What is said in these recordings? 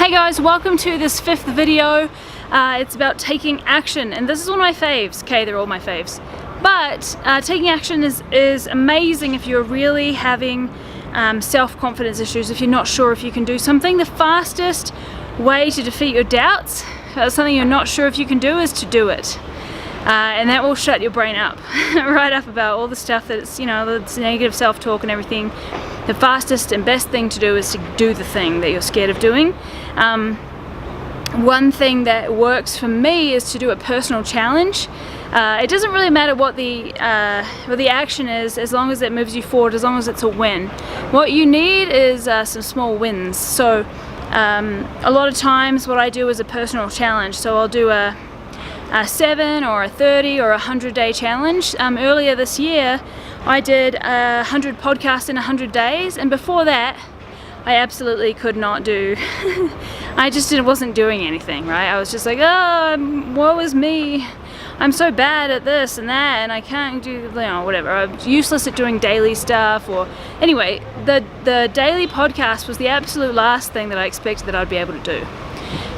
Hey guys, welcome to this 5th video. It's about taking action, and this is one of my faves. Okay, they're all my faves. But taking action is amazing if you're really having self-confidence issues, if you're not sure if you can do something. The fastest way to defeat your doubts, something you're not sure if you can do, is to do it. And that will shut your brain up, right up about all the stuff that's, it's negative self-talk and everything. The fastest and best thing to do is to do the thing that you're scared of doing. One thing that works for me is to do a personal challenge. It doesn't really matter what the action is, as long as it moves you forward, as long as it's a win. What you need is some small wins. So a lot of times what I do is a personal challenge. So I'll do a 7 or a 30 or a 100-day challenge. Earlier this year I did 100 podcasts in 100 days, and before that I absolutely could not do I just wasn't doing anything, right? I was just like, oh, woe is me, I'm so bad at this and that, and I can't do, whatever. I'm useless at doing daily stuff. Or anyway, the daily podcast was the absolute last thing that I expected that I'd be able to do.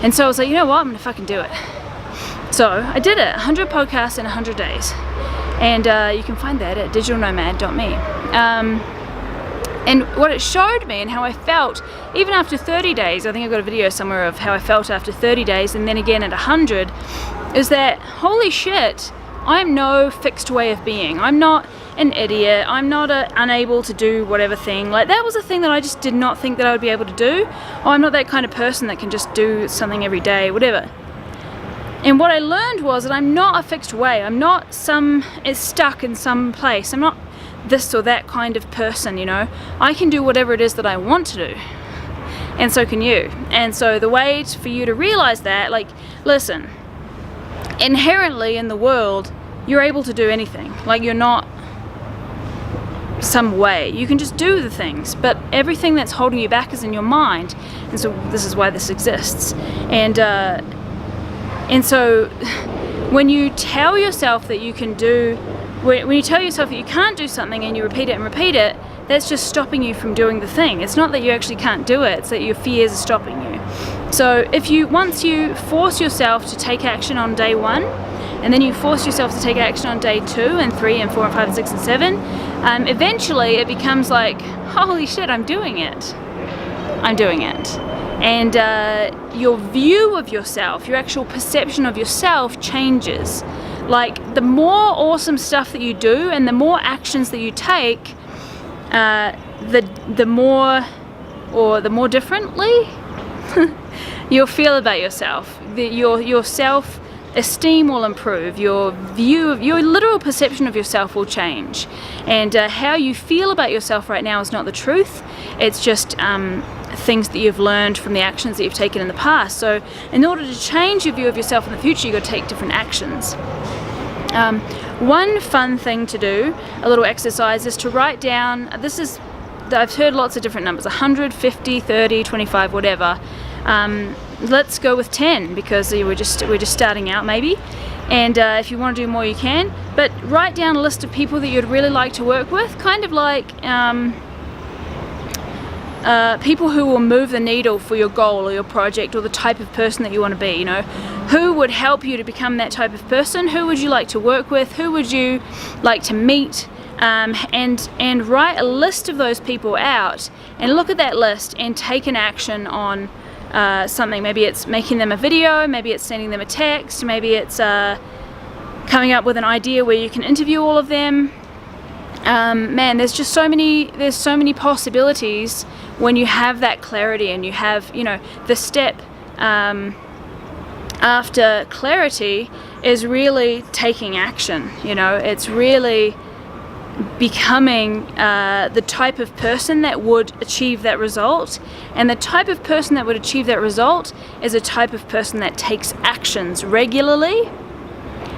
And so I was like, you know what, I'm gonna fucking do it. So I did it, 100 podcasts in 100 days. And you can find that at digitalnomad.me. And what it showed me and how I felt, even after 30 days, I think I've got a video somewhere of how I felt after 30 days and then again at 100, is that, holy shit, I'm no fixed way of being. I'm not an idiot. I'm not unable to do whatever thing. Like, that was a thing that I just did not think that I would be able to do. Oh, I'm not that kind of person that can just do something every day, whatever. And what I learned was that I'm not a fixed way. I'm not stuck in some place. I'm not this or that kind of person, I can do whatever it is that I want to do. And so can you. And so the way for you to realize that, like, listen, inherently in the world, you're able to do anything. Like, you're not some way. You can just do the things, but everything that's holding you back is in your mind. And so this is why this exists. And so when you tell yourself that you can do, when you tell yourself that you can't do something and you repeat it, that's just stopping you from doing the thing. It's not that you actually can't do it, it's that your fears are stopping you. So once you force yourself to take action on day 1, and then you force yourself to take action on day 2 and 3 and 4 and 5 and 6 and 7, eventually it becomes like, holy shit, I'm doing it. And your view of yourself, your actual perception of yourself changes. Like, the more awesome stuff that you do and the more actions that you take, the more differently you'll feel about yourself. Your self-esteem will improve. Your literal perception of yourself will change. And how you feel about yourself right now is not the truth. It's just things that you've learned from the actions that you've taken in the past. So in order to change your view of yourself in the future, you've got to take different actions. One fun thing to do, a little exercise, is to write down, I've heard lots of different numbers, 100, 50, 30, 25, whatever. Let's go with 10, because we're just starting out maybe. And if you want to do more, you can. But write down a list of people that you'd really like to work with, kind of like people who will move the needle for your goal or your project, or the type of person that you want to be. Who would help you to become that type of person? Who would you like to work with? Who would you like to meet? And write a list of those people out, and look at that list and take an action on something. Maybe it's making them a video, maybe it's sending them a text, maybe it's coming up with an idea where you can interview all of them. Man, there's so many possibilities when you have that clarity, and you have, the step after clarity is really taking action. It's really becoming the type of person that would achieve that result. And the type of person that would achieve that result is a type of person that takes actions regularly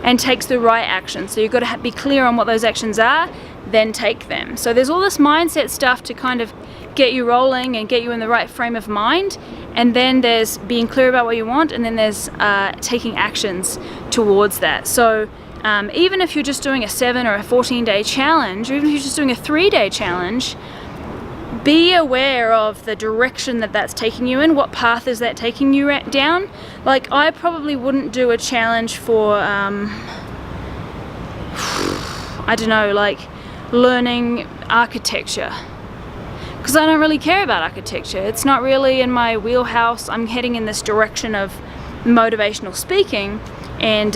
and takes the right action. So you've got to be clear on what those actions are, then take them. So there's all this mindset stuff to kind of get you rolling and get you in the right frame of mind, and then there's being clear about what you want, and then there's taking actions towards that. So even if you're just doing a 7 or a 14-day challenge, or even if you're just doing a 3-day challenge, be aware of the direction that that's taking you in. What path is that taking you down? Like, I probably wouldn't do a challenge for I don't know, like learning architecture, because I don't really care about architecture. It's not really in my wheelhouse. I'm heading in this direction of motivational speaking and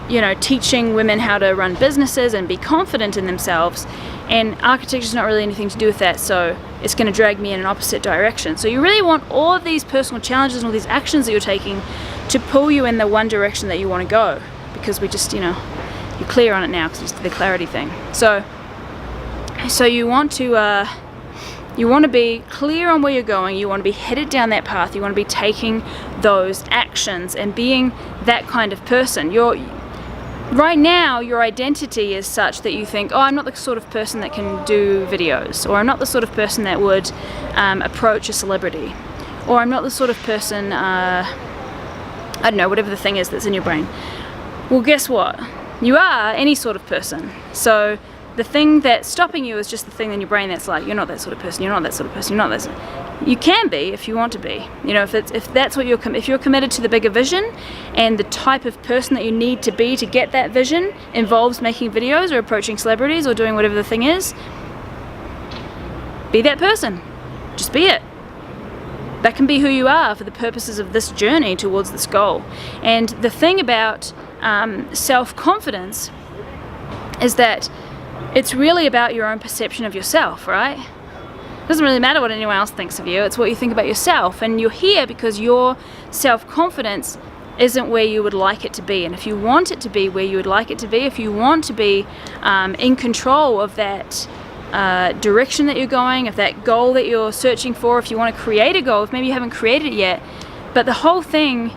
you know, teaching women how to run businesses and be confident in themselves, and architecture's not really anything to do with that, so it's going to drag me in an opposite direction. So you really want all of these personal challenges and all these actions that you're taking to pull you in the one direction that you want to go, because we just, you know, you're clear on it now because it's the clarity thing. So you want to be clear on where you're going. You want to be headed down that path. You want to be taking those actions and being that kind of person. Right now, your identity is such that you think, oh, I'm not the sort of person that can do videos, or I'm not the sort of person that would approach a celebrity, or I'm not the sort of person, I don't know, whatever the thing is that's in your brain. Well, guess what? You are any sort of person. So the thing that's stopping you is just the thing in your brain that's like, you're not that sort of person, you're not that sort of person, you're not that. You can be if you want to be. You know, if that's what if you're committed to the bigger vision, and the type of person that you need to be to get that vision involves making videos or approaching celebrities or doing whatever the thing is, be that person. Just be it. That can be who you are for the purposes of this journey towards this goal. And the thing about self-confidence is that it's really about your own perception of yourself, right? It doesn't really matter what anyone else thinks of you, it's what you think about yourself. And you're here because your self-confidence isn't where you would like it to be. And if you want it to be where you would like it to be, if you want to be in control of that direction that you're going, of that goal that you're searching for, if you want to create a goal, if maybe you haven't created it yet, but the whole thing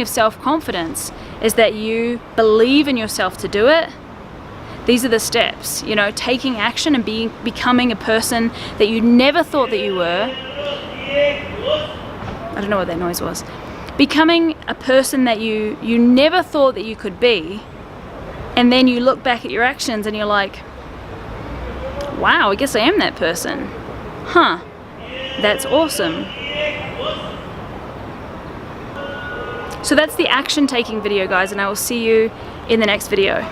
of self-confidence is that you believe in yourself to do it. These are the steps, you know, taking action and becoming a person that you never thought that you were. I don't know what that noise was. Becoming a person that you never thought that you could be, and then you look back at your actions and you're like, wow, I guess I am that person. Huh, that's awesome. So that's the action taking video, guys, and I will see you in the next video.